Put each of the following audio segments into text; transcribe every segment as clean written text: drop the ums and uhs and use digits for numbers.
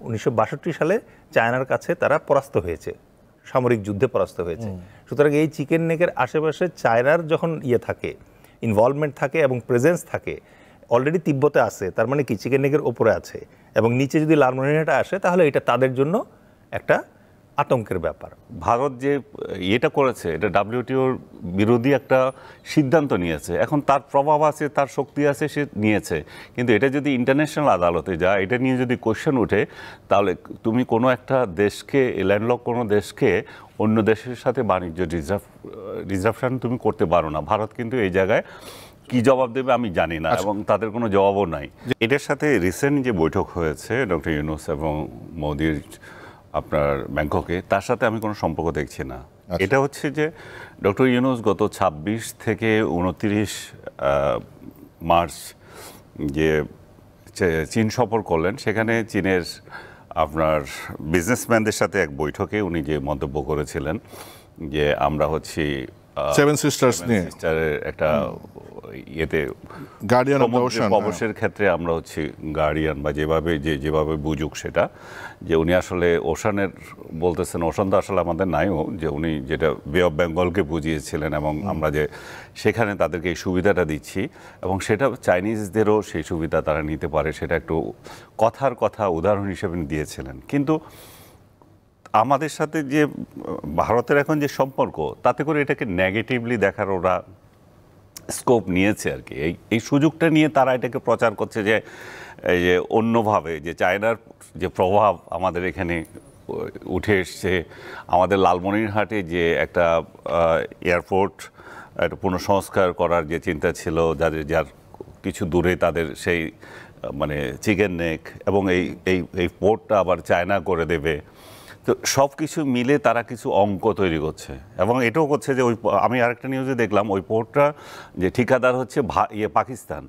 1962 সালে চায়নার কাছে তারা পরাস্ত হয়েছে, সামরিক যুদ্ধে পরাস্ত হয়েছে। সুতরাং এই চিকেন নেকের আশেপাশে চায়নার যখন থাকে, ইনভলভমেন্ট থাকে এবং প্রেজেন্স থাকে, অলরেডি তিব্বতে আছে, তার মানে কি চিকেন নেকের ওপরে আছে, এবং নিচে যদি লালমনিরহাটে আসে তাহলে এটা তাদের জন্য একটা আতঙ্কের ব্যাপার। ভারত যে এটা করেছে, এটা WTOর বিরোধী একটা সিদ্ধান্ত নিয়েছে, এখন তার প্রভাব আছে, তার শক্তি আছে, সে নিয়েছে। কিন্তু এটা যদি ইন্টারন্যাশনাল আদালতে যায়, এটা নিয়ে যদি কোশ্চেন ওঠে, তাহলে তুমি কোনো একটা দেশকে, ল্যান্ডলক কোনো দেশকে অন্য দেশের সাথে বাণিজ্য রিজার্ভশন তুমি করতে পারো না। ভারত কিন্তু এই জায়গায় কি জবাব দেবে আমি জানি না, এবং তাদের কোনো জবাবও নাই। এটার সাথে রিসেন্ট যে বৈঠক হয়েছে ডক্টর ইউনূস এবং মোদির আপনার ব্যাংককে, তার সাথে আমি কোনো সম্পর্ক দেখছি না। এটা হচ্ছে যে ডক্টর ইউনূস গত 26 থেকে 29 মার্চ যে চীন সফর করলেন, সেখানে চীনের আপনার বিজনেসম্যানদের সাথে এক বৈঠকে উনি যে মন্তব্য করেছিলেন যে আমরা হচ্ছি সেভেন সিস্টার্স নিয়ে একটা ইয়েতে গার্ডিয়ান অফ দ্য ওশান, প্রবেশের ক্ষেত্রে আমরা হচ্ছি গার্ডিয়ান, বা যেভাবে বুঝুক সেটা, যে উনি আসলে ওশানের বলতেছেন, ওশান তো আসলে আমাদের নাইও, যে উনি যেটা বে অফ বেঙ্গলকে বুঝিয়েছিলেন, এবং আমরা যে সেখানে তাদেরকে এই সুবিধাটা দিচ্ছি, এবং সেটা চাইনিজদেরও সেই সুবিধা তারা নিতে পারে, সেটা একটু কথা উদাহরণ হিসেবে দিয়েছিলেন। কিন্তু আমাদের সাথে যে ভারতের এখন যে সম্পর্ক, তাতে করে এটাকে নেগেটিভলি দেখার ওরা স্কোপ নিয়েছে আর কি। এই সুযোগটা নিয়ে তারা এটাকে প্রচার করছে যে এই যে অন্যভাবে যে চায়নার যে প্রভাব আমাদের এখানে উঠে এসছে, আমাদের লালমনিরহাটে যে একটা এয়ারপোর্ট একটা পুনঃসংস্কার করার যে চিন্তা ছিল, যার কিছু দূরে তাদের সেই মানে চিকেন নেক, এবং এই পোর্টটা আবার চায়না করে দেবে। তো সব কিছু মিলে তারা কিছু অঙ্ক তৈরি করছে, এবং এটাও করছে যে আমি আরেকটা নিউজে দেখলাম ওই পোর্টটা যে ঠিকাদার হচ্ছে পাকিস্তান।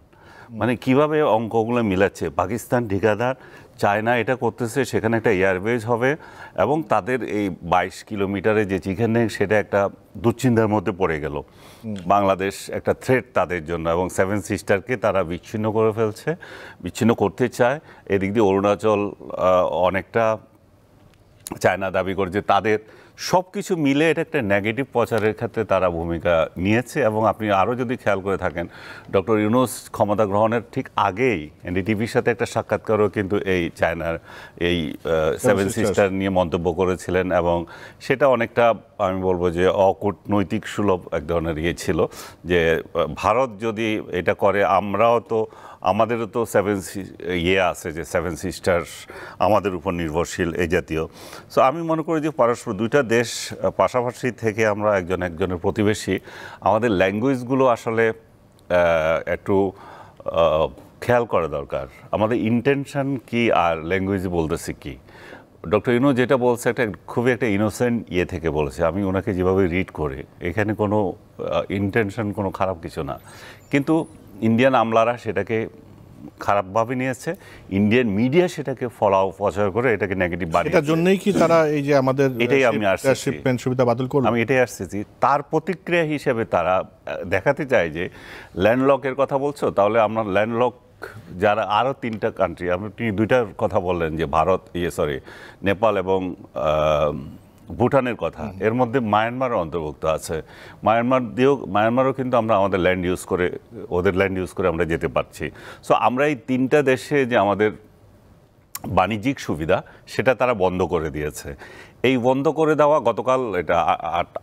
মানে কিভাবে অঙ্কগুলো মিলাচ্ছে, পাকিস্তান ঠিকাদার, চায়না এটা করতেছে, সেখানে একটা এয়ারবেজ হবে, এবং তাদের এই 22 কিলোমিটারে যে চিকেন নেক, সেটা একটা দুশ্চিন্তার মধ্যে পড়ে গেল। বাংলাদেশ একটা থ্রেট তাদের জন্য, এবং সেভেন সিস্টারকে তারা বিচ্ছিন্ন করে ফেলছে, বিচ্ছিন্ন করতে চায়। এদিক দিয়ে অরুণাচল অনেকটা চায়না দাবি করছে, তাদের সব কিছু মিলে এটা একটা নেগেটিভ প্রচারের ক্ষেত্রে তারা ভূমিকা নিয়েছে। এবং আপনি আরও যদি খেয়াল করে থাকেন, ডক্টর ইউনূস ক্ষমতা গ্রহণের ঠিক আগেই এনডিটিভির সাথে একটা সাক্ষাৎকারও কিন্তু এই চায়নার এই সেভেন সিস্টার নিয়ে মন্তব্য করেছিলেন, এবং সেটা অনেকটা আমি বলবো যে অকূটনৈতিক সুলভ এক ধরনের ইয়ে ছিল, যে ভারত যদি এটা করে, আমাদেরও তো আছে যে সেভেন সিস্টার আমাদের উপর নির্ভরশীল, এই জাতীয়। সো আমি মনে করি যে পরস্পর দুইটা দেশ পাশাপাশি থেকে আমরা একজনের প্রতিবেশী, আমাদের ল্যাঙ্গুয়েজগুলো আসলে একটু খেয়াল করা দরকার, আমাদের ইন্টেনশন কি আর ল্যাঙ্গুয়েজে বলতেছি কি। ডক্টর ইউনূস যেটা বলছে একটা খুবই একটা ইনোসেন্ট থেকে বলেছে, আমি ওনাকে যেভাবে রিড করে, এখানে কোনো ইন্টেনশন কোনো খারাপ কিছু না, কিন্তু ইন্ডিয়ান আমলারা সেটাকে খারাপভাবে নিয়েছে, ইন্ডিয়ান মিডিয়া সেটাকে প্রচার করে এটাকে নেগেটিভ বানিয়েছে। এটার জন্যই কি তারা এই যে আমাদের এটাই আমি শিপমেন্ট সুবিধা বাতিল করলো, আমি এটাই আসতেছি। তার প্রতিক্রিয়া হিসেবে তারা দেখাতে চায় যে ল্যান্ডলকের কথা বলছো, তাহলে আমরা ল্যান্ডলক যারা আরও 3টা কান্ট্রি, আপনি 2টার কথা বললেন যে ভারত, নেপাল এবং ভুটানের কথা, এর মধ্যে মায়ানমারও অন্তর্ভুক্ত আছে। মায়ানমারও কিন্তু আমরা আমাদের ল্যান্ড ইউজ করে, ওদের ল্যান্ড ইউজ করে আমরা যেতে পারছি। সো আমরা এই 3টা দেশে যে আমাদের বাণিজ্যিক সুবিধা, সেটা তারা বন্ধ করে দিয়েছে। এই বন্ধ করে দেওয়া গতকাল, এটা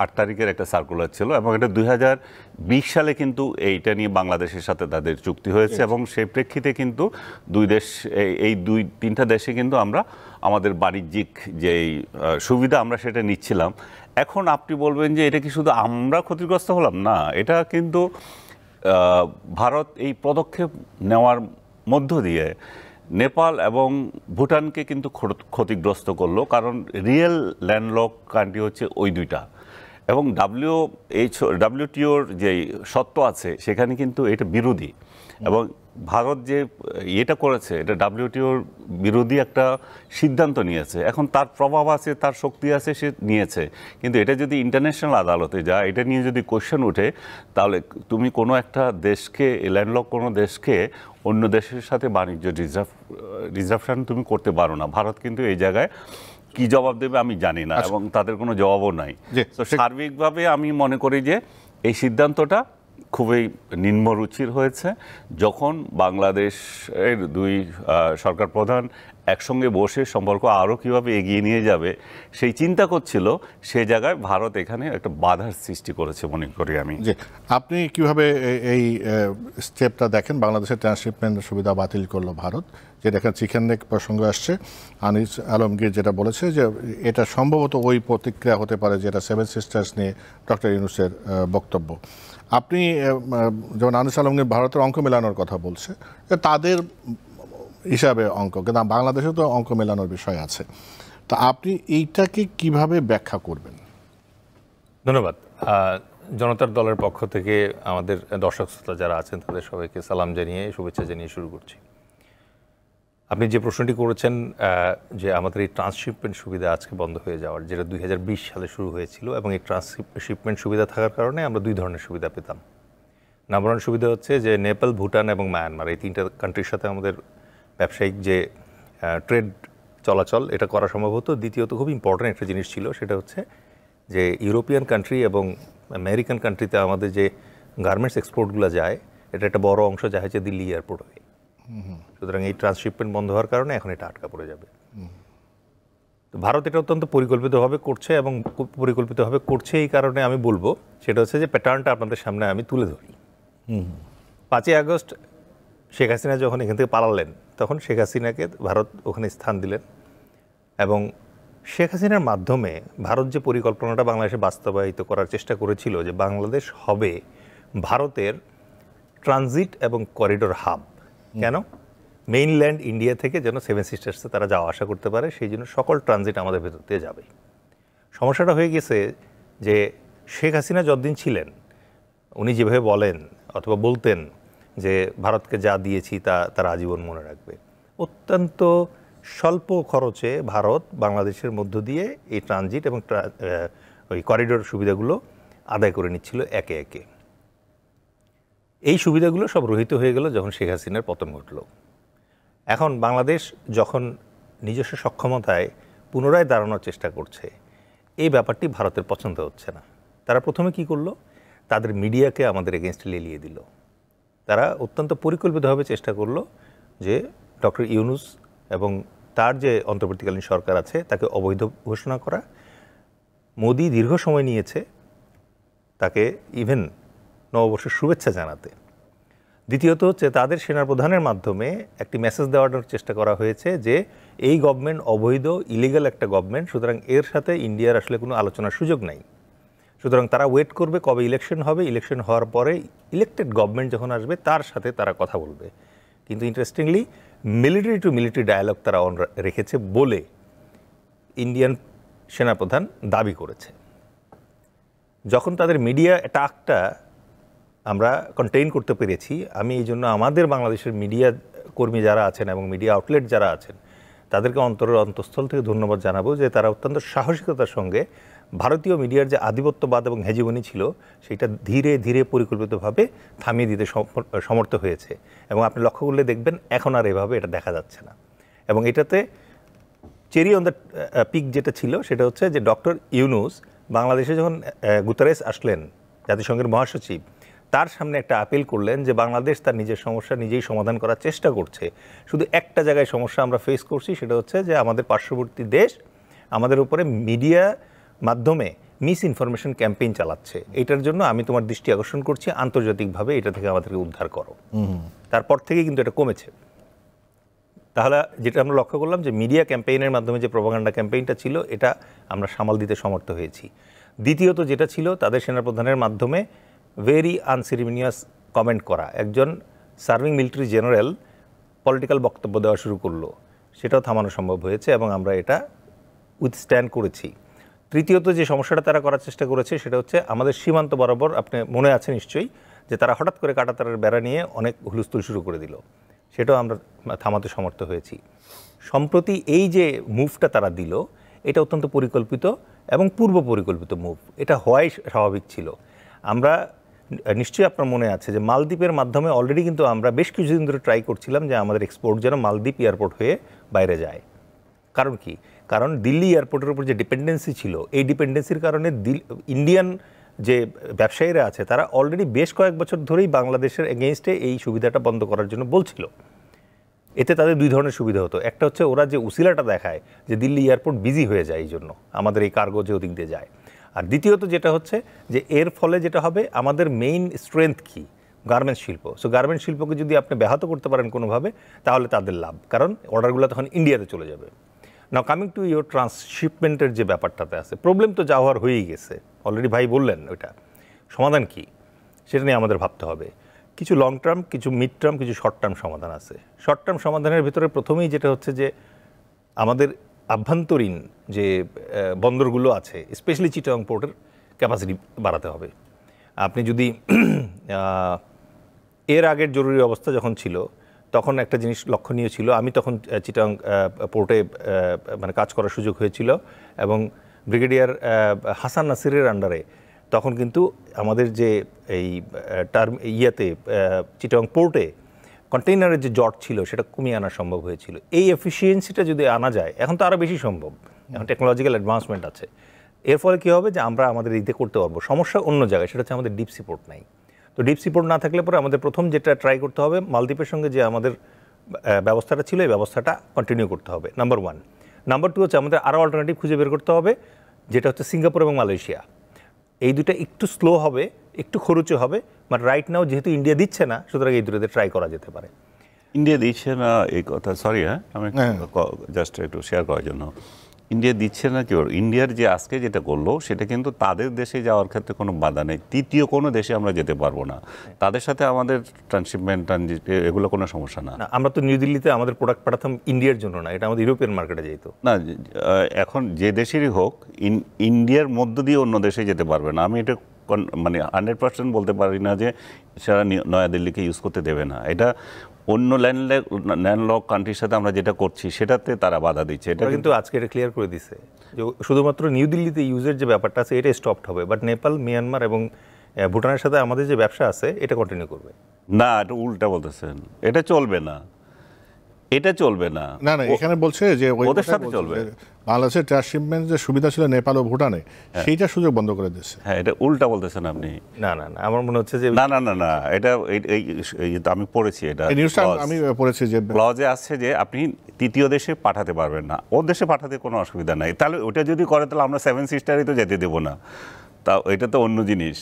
8 তারিখের একটা সার্কুলার ছিল, এবং এটা 2020 সালে কিন্তু এইটা নিয়ে বাংলাদেশের সাথে তাদের চুক্তি হয়েছে, এবং সেই প্রেক্ষিতে কিন্তু এই 2-3টা দেশে কিন্তু আমরা আমাদের বাণিজ্যিক যেই সুবিধা আমরা সেটা নিচ্ছিলাম। এখন আপনি বলবেন যে এটা কি শুধু আমরা ক্ষতিগ্রস্ত হলাম? না, এটা কিন্তু ভারত এই পদক্ষেপ নেওয়ার মধ্য দিয়ে নেপাল এবং ভুটানকে কিন্তু ক্ষতিগ্রস্ত করলো, কারণ রিয়েল ল্যান্ডলক কান্ট্রি হচ্ছে ওই 2টা, এবং WTOর যে সত্ত্ব আছে সেখানে কিন্তু এটা বিরোধী। এবং ভারত যে এটা করেছে এটা WTOর বিরোধী একটা সিদ্ধান্ত নিয়েছে, এখন তার প্রভাব আছে, তার শক্তি আছে, সে নিয়েছে। কিন্তু এটা যদি ইন্টারন্যাশনাল আদালতে যায়, এটা নিয়ে যদি কোশ্চেন ওঠে, তাহলে তুমি কোনো একটা দেশকে, ল্যান্ডলক কোনো দেশকে অন্য দেশের সাথে বাণিজ্য রিজার্ভেশন তুমি করতে পারো না। ভারত কিন্তু এই জায়গায় কি জবাব দেবে আমি জানি না, এবং তাদের কোনো জবাবও নাই। তো সার্বিকভাবে আমি মনে করি যে এই সিদ্ধান্তটা খুবই নিম্নরুচির হয়েছে। যখন বাংলাদেশের দুই সরকার প্রধান একসঙ্গে বসে সম্পর্ক আরও কীভাবে এগিয়ে নিয়ে যাবে সেই চিন্তা করছিল, সেই জায়গায় ভারত এখানে একটা বাধার সৃষ্টি করেছে মনে করি আমি। জি, আপনি কিভাবে এই স্টেপটা দেখেন? বাংলাদেশের ট্রান্সশিপমেন্ট সুবিধা বাতিল করলো ভারত, যেটা এখানে চিকেন নেক প্রসঙ্গ আসছে। আনিস আলমগীর যেটা বলেছে যে এটা সম্ভবত ওই প্রতিক্রিয়া হতে পারে যেটা সেভেন সিস্টার্স নিয়ে ডক্টর ইউনূসের বক্তব্য। আপনি যেমন আনিস আলমগীর ভারতের অঙ্ক মেলানোর কথা বলছে, তাদের হিসাবে অঙ্ক, কিন্তু বাংলাদেশে তো অঙ্ক মেলানোর বিষয় আছে। তা আপনি এইটাকে কিভাবে ব্যাখ্যা করবেন? ধন্যবাদ। জনতার দলের পক্ষ থেকে আমাদের দর্শক শ্রোতা যারা আছেন তাদের সবাইকে সালাম জানিয়ে, শুভেচ্ছা জানিয়ে শুরু করছি। আপনি যে প্রশ্নটি করেছেন যে আমাদের এই ট্রান্সশিপমেন্ট সুবিধা আজকে বন্ধ হয়ে যাওয়ার, যেটা 2020 সালে শুরু হয়েছিল, এবং এই ট্রান্সশিপমেন্ট সুবিধা থাকার কারণে আমরা দুই ধরনের সুবিধা পেতাম। নাম্বার ওয়ান সুবিধা হচ্ছে যে নেপাল, ভুটান এবং মায়ানমার, এই তিনটা কান্ট্রির সাথে আমাদের ব্যবসায়িক যে ট্রেড চলাচল এটা করা সম্ভব হতো। দ্বিতীয়ত খুব ইম্পর্ট্যান্ট একটা জিনিস ছিল, সেটা হচ্ছে যে ইউরোপিয়ান কান্ট্রি এবং আমেরিকান কান্ট্রিতে আমাদের যে গার্মেন্টস এক্সপোর্টগুলো যায়, এটা একটা বড় অংশ যায় হচ্ছে দিল্লি এয়ারপোর্ট হয়ে। সুতরাং এই ট্রান্সশিপমেন্ট বন্ধ হওয়ার কারণে এখন এটা আটকা পড়ে যাবে। তো ভারত এটা অত্যন্ত পরিকল্পিতভাবে করছে, এবং পরিকল্পিতভাবে করছে এই কারণে আমি বলবো সেটা হচ্ছে যে প্যাটার্নটা আপনাদের সামনে আমি তুলে ধরি। 5ই আগস্ট শেখ হাসিনা যখন এখান থেকে পালালেন, তখন শেখ হাসিনাকে ভারত ওখানে স্থান দিলেন, এবং শেখ হাসিনার মাধ্যমে ভারত যে পরিকল্পনাটা বাংলাদেশে বাস্তবায়িত করার চেষ্টা করেছিল যে বাংলাদেশ হবে ভারতের ট্রানজিট এবং করিডোর হাব। কেন? মেইনল্যান্ড ইন্ডিয়া থেকে যেন সেভেন সিস্টার্সে তারা যাওয়া আসা করতে পারে, সেই জন্য সকল ট্রানজিট আমাদের ভেতর দিয়ে যাবে। সমস্যাটা হয়ে গেছে যে শেখ হাসিনা যতদিন ছিলেন, উনি যেভাবে বলেন অথবা বলতেন যে ভারতকে যা দিয়েছি তা তারা আজীবন মনে রাখবে, অত্যন্ত স্বল্প খরচে ভারত বাংলাদেশের মধ্য দিয়ে এই ট্রানজিট এবং ওই করিডোর সুবিধাগুলো আদায় করে নিচ্ছিল একে একে। এই সুবিধাগুলো সব রহিত হয়ে গেল যখন শেখ হাসিনার পতন ঘটল। এখন বাংলাদেশ যখন নিজস্ব সক্ষমতায় পুনরায় দাঁড়ানোর চেষ্টা করছে, এই ব্যাপারটি ভারতের পছন্দ হচ্ছে না। তারা প্রথমে কি করলো? তাদের মিডিয়াকে আমাদের এগেনস্টে লেলিয়ে দিল। তারা অত্যন্ত পরিকল্পিতভাবে চেষ্টা করলো যে ডক্টর ইউনূস এবং তার যে অন্তর্বর্তীকালীন সরকার আছে তাকে অবৈধ ঘোষণা করা। মোদি দীর্ঘ সময় নিয়েছে তাকে ইভেন নববর্ষের শুভেচ্ছা জানাতে। দ্বিতীয়ত হচ্ছে তাদের সেনাপ্রধানের মাধ্যমে একটি মেসেজ দেওয়ার চেষ্টা করা হয়েছে যে এই গভর্নমেন্ট অবৈধ, ইলিগাল একটা গভর্নমেন্ট, সুতরাং এর সাথে ইন্ডিয়ার আসলে কোনো আলোচনার সুযোগ নাই। সুতরাং তারা ওয়েট করবে কবে ইলেকশন হবে, ইলেকশন হওয়ার পরে ইলেক্টেড গভর্নমেন্ট যখন আসবে তার সাথে তারা কথা বলবে। কিন্তু interestingly military to military dialogue তারা অন রেখেছে বলে ইন্ডিয়ান সেনাপ্রধান দাবি করেছে। যখন তাদের মিডিয়া অ্যাটাকটা আমরা কন্টেইন করতে পেরেছি, আমি এই জন্য আমাদের বাংলাদেশের মিডিয়া কর্মী যারা আছেন এবং মিডিয়া আউটলেট যারা আছেন তাদেরকে অন্তঃস্থল থেকে ধন্যবাদ জানাবো যে তারা অত্যন্ত সাহসিকতার সঙ্গে ভারতীয় মিডিয়ার যে আধিপত্যবাদ এবং হেজিমনি ছিল সেটা ধীরে ধীরে পরিকল্পিতভাবে থামিয়ে দিতে সমর্থ হয়েছে। এবং আপনি লক্ষ্য করলে দেখবেন এখন আর এভাবে এটা দেখা যাচ্ছে না। এবং এটাতে চেরি অন দ্য পিক যেটা ছিল সেটা হচ্ছে যে ডক্টর ইউনূস বাংলাদেশে যখন গুতারেস আসলেন, জাতিসংঘের মহাসচিব, তার সামনে একটা আপিল করলেন যে বাংলাদেশ তার নিজের সমস্যা নিজেই সমাধান করার চেষ্টা করছে। শুধু একটা জায়গায় সমস্যা আমরা ফেস করছি, সেটা হচ্ছে যে আমাদের পার্শ্ববর্তী দেশ আমাদের উপরে মিডিয়া মাধ্যমে মিস ইনফরমেশন ক্যাম্পেইন চালাচ্ছে। এটার জন্য আমি তোমার দৃষ্টি আকর্ষণ করছি, আন্তর্জাতিকভাবে এটা থেকে আমাদেরকে উদ্ধার করো। তারপর থেকে কিন্তু এটা কমেছে। তাহলে যেটা আমরা লক্ষ্য করলাম যে মিডিয়া ক্যাম্পেইনের মাধ্যমে যে প্রপাগান্ডা ক্যাম্পেইনটা ছিল এটা আমরা সামাল দিতে সমর্থ হয়েছি। দ্বিতীয়ত যেটা ছিল তাদের সেনাপ্রধানের মাধ্যমে ভেরি আনসেরিমনিয়াস কমেন্ট করা, একজন সার্ভিং মিলিটারি জেনারেল পলিটিক্যাল বক্তব্য দেওয়া শুরু করলো, সেটাও থামানো সম্ভব হয়েছে এবং আমরা এটা উইথস্ট্যান্ড করেছি। তৃতীয়ত যে সমস্যাটা তারা করার চেষ্টা করেছে সেটা হচ্ছে আমাদের সীমান্ত বরাবর, আপনি মনে আছে নিশ্চয়ই, যে তারা হঠাৎ করে কাঁটাতারের বেড়া নিয়ে অনেক হুলস্থুল শুরু করে দিল, সেটাও আমরা থামাতে সমর্থ হয়েছি। সম্প্রতি এই যে মুভটা তারা দিল, এটা অত্যন্ত পরিকল্পিত এবং পূর্ব পরিকল্পিত মুভ, এটা হওয়াই স্বাভাবিক ছিল। আমরা নিশ্চয়ই আপনার মনে আছে যে মালদ্বীপের মাধ্যমে অলরেডি কিন্তু আমরা বেশ কিছুদিন ধরে ট্রাই করছিলাম যে আমাদের এক্সপোর্ট যেন মালদ্বীপ এয়ারপোর্ট হয়ে বাইরে যায়। কারণ কি? কারণ দিল্লি এয়ারপোর্টের উপর যে ডিপেন্ডেন্সি ছিল, এই ডিপেন্ডেন্সির কারণে ইন্ডিয়ান যে ব্যবসায়ীরা আছে তারা অলরেডি বেশ কয়েক বছর ধরেই বাংলাদেশের এগেইনস্টে এই সুবিধাটা বন্ধ করার জন্য বলছিল। এতে তাদের দুই ধরনের সুবিধা হতো। একটা হচ্ছে ওরা যে উসিলাটা দেখায় যে দিল্লি এয়ারপোর্ট বিজি হয়ে যায়, এই জন্য আমাদের এই কার্গো যে ওদিক দিয়ে যায়। আর দ্বিতীয়ত যেটা হচ্ছে যে এর ফলে যেটা হবে, আমাদের মেইন স্ট্রেংথ কি? গার্মেন্টস শিল্প। সো গার্মেন্টস শিল্পকে যদি আপনি ব্যাহত করতে পারেন কোনোভাবে, তাহলে তাদের লাভ, কারণ অর্ডারগুলো তখন ইন্ডিয়াতে চলে যাবে। নাও কামিং টু ইউর ট্রান্সশিপমেন্টের যে ব্যাপারটাতে আছে, প্রবলেম তো যা হওয়ার হয়েই গেছে, অলরেডি ভাই বললেন। ওইটা সমাধান কি সেটা নিয়ে আমাদের ভাবতে হবে। কিছু লং টার্ম, কিছু মিড টার্ম, কিছু শর্ট টার্ম সমাধান আছে। শর্ট টার্ম সমাধানের ভিতরে প্রথমেই যেটা হচ্ছে যে আমাদের আভ্যন্তরীণ যে বন্দরগুলো আছে, স্পেশালি চিটাগং পোর্টের ক্যাপাসিটি বাড়াতে হবে। আপনি যদি এর আগের জরুরি অবস্থা যখন ছিল, তখন একটা জিনিস লক্ষণীয় ছিল, আমি তখন চিটাগং পোর্টে মানে কাজ করার সুযোগ হয়েছিল, এবং ব্রিগেডিয়ার হাসান নাসিরের আন্ডারে তখন কিন্তু আমাদের যে এই চিটাগং পোর্টে কন্টেইনারের যে জট ছিল সেটা কমিয়ে আনা সম্ভব হয়েছিল। এই এফিসিয়েন্সিটা যদি আনা যায়, এখন তো আরও বেশি সম্ভব, এখন টেকনোলজিক্যাল অ্যাডভান্সমেন্ট আছে। এর ফলে কী হবে যে আমরা আমাদের ইতে করতে পারবো। সমস্যা অন্য জায়গায়, সেটা হচ্ছে আমাদের ডিপ সি পোর্ট নাই। তো ডিপ সি পোর্ট না থাকলে পরে আমাদের প্রথম যেটা ট্রাই করতে হবে, মালদ্বীপের সঙ্গে যে আমাদের ব্যবস্থাটা ছিল, এই ব্যবস্থাটা কন্টিনিউ করতে হবে, নাম্বার 1। নাম্বার 2 হচ্ছে আমাদের আরও অল্টারনেটিভ খুঁজে বের করতে হবে, যেটা হচ্ছে সিঙ্গাপুর এবং মালয়েশিয়া। এই দুটা একটু স্লো হবে, একটু খরচে হবে, বাট রাইট নাও যেহেতু ইন্ডিয়া দিচ্ছে না, সুতরাং এই দুটোতে ট্রাই করা যেতে পারে। ইন্ডিয়া দিচ্ছে না এই কথা, সরি আমি জাস্ট একটু শেয়ার করার জন্য, ইন্ডিয়া দিচ্ছে না কি, ইন্ডিয়ার যে আজকে যেটা করলো সেটা কিন্তু তাদের দেশে যাওয়ার ক্ষেত্রে কোনো বাধা নেই, তৃতীয় কোনো দেশে আমরা যেতে পারবো না, তাদের সাথে আমাদের ট্রান্সশিপমেন্ট এগুলো কোনো সমস্যা না। আমরা তো নিউ দিল্লিতে আমাদের প্রোডাক্ট পাঠাতাম ইন্ডিয়ার জন্য না, এটা আমাদের ইউরোপিয়ান মার্কেটে যেত না। এখন যে দেশেরই হোক, ইন্ডিয়ার মধ্য দিয়ে অন্য দেশে যেতে পারবে না। আমি এটা মানে 100% বলতে পারি না যে সেটা নয়াদিল্লিকে ইউজ করতে দেবে না। এটা অন্য ল্যান্ডলক কান্ট্রির সাথে আমরা যেটা করছি সেটাতে তারা বাধা দিচ্ছে। এটা কিন্তু আজকে এটা ক্লিয়ার করে দিচ্ছে যে শুধুমাত্র নিউ দিল্লিতে ইউজের যে ব্যাপারটা আছে এটা স্টপড হবে, বাট নেপাল, মিয়ানমার এবং ভুটানের সাথে আমাদের যে ব্যবসা আছে এটা কন্টিনিউ করবে। না, এটা উল্টা বলতেছেন, এটা চলবে না, এটা চলবে না। না না, এখানে বলছে যে ওদের সাথে চলবে। বাংলাদেশের ট্রান্সশিপমেন্ট যে সুবিধা ছিল নেপাল ও ভুটানে, সেইটা সুযোগ বন্ধ করে দিচ্ছে। হ্যাঁ, এটা উল্টা বলতেছেন আপনি। না না না, আমার মনে হচ্ছে যে না না না না, এটা আমি পড়েছি, এটা নিউজটা আমি পড়েছি যে ক্লজে আসছে যে আপনি তৃতীয় দেশে পাঠাতে পারবেন না, ওর দেশে পাঠাতে কোনো অসুবিধা নাই। তাহলে ওটা যদি করে তাহলে আমরা 7 সিস্টারই তো যেতে দেবো না, তা এটা তো অন্য জিনিস।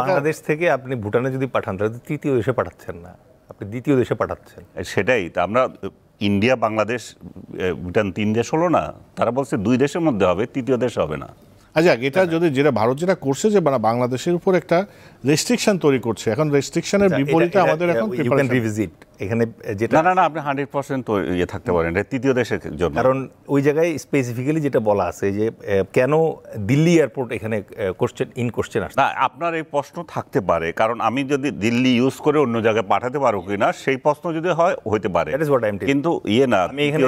বাংলাদেশ থেকে আপনি ভুটানে যদি পাঠান তাহলে তৃতীয় দেশে পাঠাচ্ছেন না, আপনি দ্বিতীয় দেশে পাঠাচ্ছেন। সেটাই তা আমরা ইন্ডিয়া, বাংলাদেশ, ভুটান 3 দেশ হলো না, তারা বলছে 2 দেশের মধ্যে হবে, তৃতীয় দেশ হবে না। আচ্ছা, এটা যদি যেটা ভারত যেটা করছে যে বাংলাদেশের উপর একটা রেস্ট্রিকশন তৈরি করছে, এখন রেস্ট্রিকশনের বিপরীতে আমাদের এখন রিভিজিট এখানে যেটা না না না, আপনি 100% তো ইয়ে থাকতে পারেন এটা তৃতীয় দেশের জন্য। কারণ ওই জায়গায় স্পেসিফিক্যালি যেটা বলা আছে যে কেন দিল্লি এয়ারপোর্ট এখানে কোশ্চেন আসছে না, আপনার এই প্রশ্ন থাকতে পারে, কারণ আমি যদি দিল্লি ইউজ করে অন্য জায়গায় পাঠাতে পারবো কিনা সেই প্রশ্ন যদি হয় হইতে পারে, কিন্তু ইয়ে না। আমি এখানে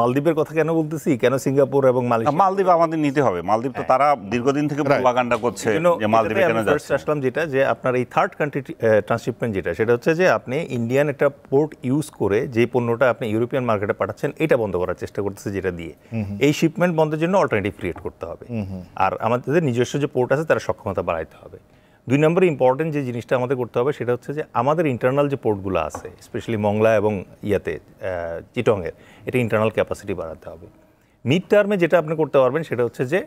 মালদ্বীপের কথা কেন বলতেছি, কেন সিঙ্গাপুর এবং মালয়েশিয়া, মালদ্বীপ আমাদের নিতে হবে। মালদ্বীপ তো তারা দীর্ঘদিন থেকে প্রপাগান্ডা করছে যে মালদ্বীপে কেন যাচ্ছে। আসলাম যেটা যে আপনার এই থার্ড কান্ট্রি ট্রান্সশিপমেন্ট যেটা, সেটা হচ্ছে যে আপনি ইন্ডিয়ান একটা পোর্ট ইউজ করে যে পণ্যটা আপনি ইউরোপিয়ান মার্কেটে পাঠাচ্ছেন এটা বন্ধ করার চেষ্টা করতেছে, যেটা দিয়ে এই শিপমেন্ট বন্ধের জন্য অল্টারনেটিভ ক্রিয়েট করতে হবে। আর আমাদের নিজস্ব যে পোর্ট আছে তার সক্ষমতা বাড়াইতে হবে। 2 নম্বরে ইম্পর্টেন্ট যে জিনিসটা আমাদের করতে হবে সেটা হচ্ছে যে আমাদের ইন্টারনাল যে পোর্টগুলো আছে, স্পেশালি মংলা এবং চিটংয়ের, এটা ইন্টারনাল ক্যাপাসিটি বাড়াতে হবে। মিড টার্মে যেটা আপনি করতে পারবেন সেটা হচ্ছে যে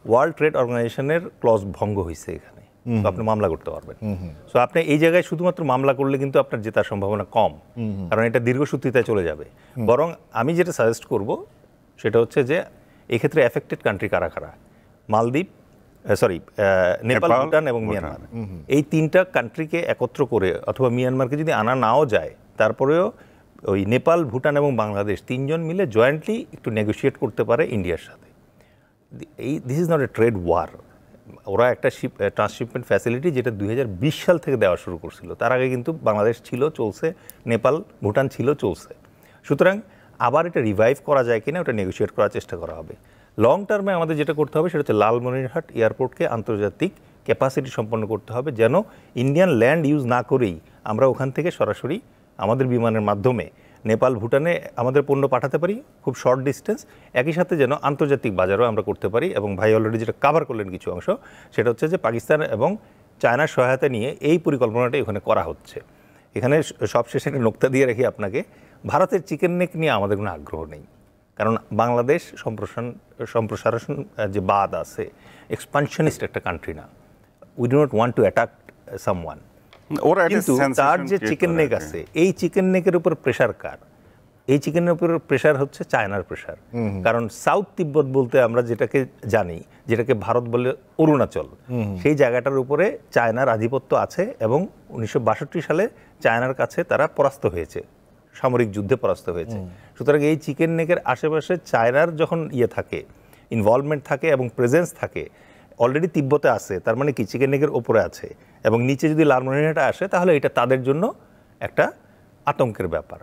ওয়ার্ল্ড ট্রেড অর্গানাইজেশনের ক্লজ ভঙ্গ হয়েছে এখানে, তো আপনি মামলা করতে পারবেন। সো আপনি এই জায়গায় শুধুমাত্র মামলা করলে কিন্তু আপনার জেতার সম্ভাবনা কম, কারণ এটা দীর্ঘসূত্রিতায় চলে যাবে। বরং আমি যেটা সাজেস্ট করব সেটা হচ্ছে যে এক্ষেত্রে এফেক্টেড কান্ট্রি কারা কারা, মালদ্বীপ, নেপাল, ভুটান এবং মিয়ানমার, এই 3টা কান্ট্রিকে একত্র করে, অথবা মিয়ানমারকে যদি আনা নাও যায় তারপরেও ওই নেপাল, ভুটান এবং বাংলাদেশ 3 জন মিলে জয়েন্টলি একটু নেগোশিয়েট করতে পারে ইন্ডিয়ার সাথে। This is not a trade war, ওরা একটা ট্রান্সশিপমেন্ট ফ্যাসিলিটি যেটা 2020 সাল থেকে দেওয়া শুরু করছিল। তার আগে কিন্তু বাংলাদেশ ছিল, চলছে, নেপাল ভুটান ছিল, চলছে। সুতরাং আবার এটা রিভাইভ করা যায় কিনা ওটা নেগোশিয়েট করার চেষ্টা করা হবে। লং টার্মে আমাদের যেটা করতে হবে সেটা হচ্ছে লালমনিরহাট এয়ারপোর্টকে আন্তর্জাতিক ক্যাপাসিটি সম্পন্ন করতে হবে, যেন ইন্ডিয়ান ল্যান্ড ইউজ না করেই আমরা ওখান থেকে সরাসরি আমাদের বিমানের মাধ্যমে নেপাল ভুটানে আমাদের পণ্য পাঠাতে পারি খুব শর্ট ডিস্টেন্স। একই সাথে যেন আন্তর্জাতিক বাজারও আমরা করতে পারি। এবং ভাই অলরেডি যেটা কাভার করলেন কিছু অংশ, সেটা হচ্ছে যে পাকিস্তান এবং চায়নার সহায়তা নিয়ে এই পরিকল্পনাটা এখানে করা হচ্ছে। এখানে সবশেষে একটা নোক্তা দিয়ে রাখি আপনাকে, ভারতের চিকেন নেক নিয়ে আমাদের কোনো আগ্রহ নেই, কারণ বাংলাদেশ সম্প্রসারণ যে বাদ আছে, এক্সপানশনিস্ট একটা কান্ট্রি না। We do not want to attack someone. কিন্তু তার যে চিকেন নেক আছে, এই চিকেন নেকের উপর প্রেশার কার? এই চিকেনের উপর প্রেশার হচ্ছে চায়নার প্রেশার। কারণ সাউথ তিব্বত বলতে আমরা যেটাকে জানি, যেটাকে ভারত বলে অরুণাচল, সেই জায়গাটার উপরে চায়নার আধিপত্য আছে এবং 1962 সালে চায়নার কাছে তারা পরাস্ত হয়েছে, সামরিক যুদ্ধে পরাস্ত হয়েছে। সুতরাং এই চিকেন নেকের আশেপাশে চায়নার যখন থাকে, ইনভলভমেন্ট থাকে এবং প্রেজেন্স থাকে, অলরেডি তিব্বতে আছে, তার মানে কি চিকেন নেকের ওপরে আছে, এবং নিচে যদি লালমনিরহাটে আসে তাহলে এটা তাদের জন্য একটা আতঙ্কের ব্যাপার।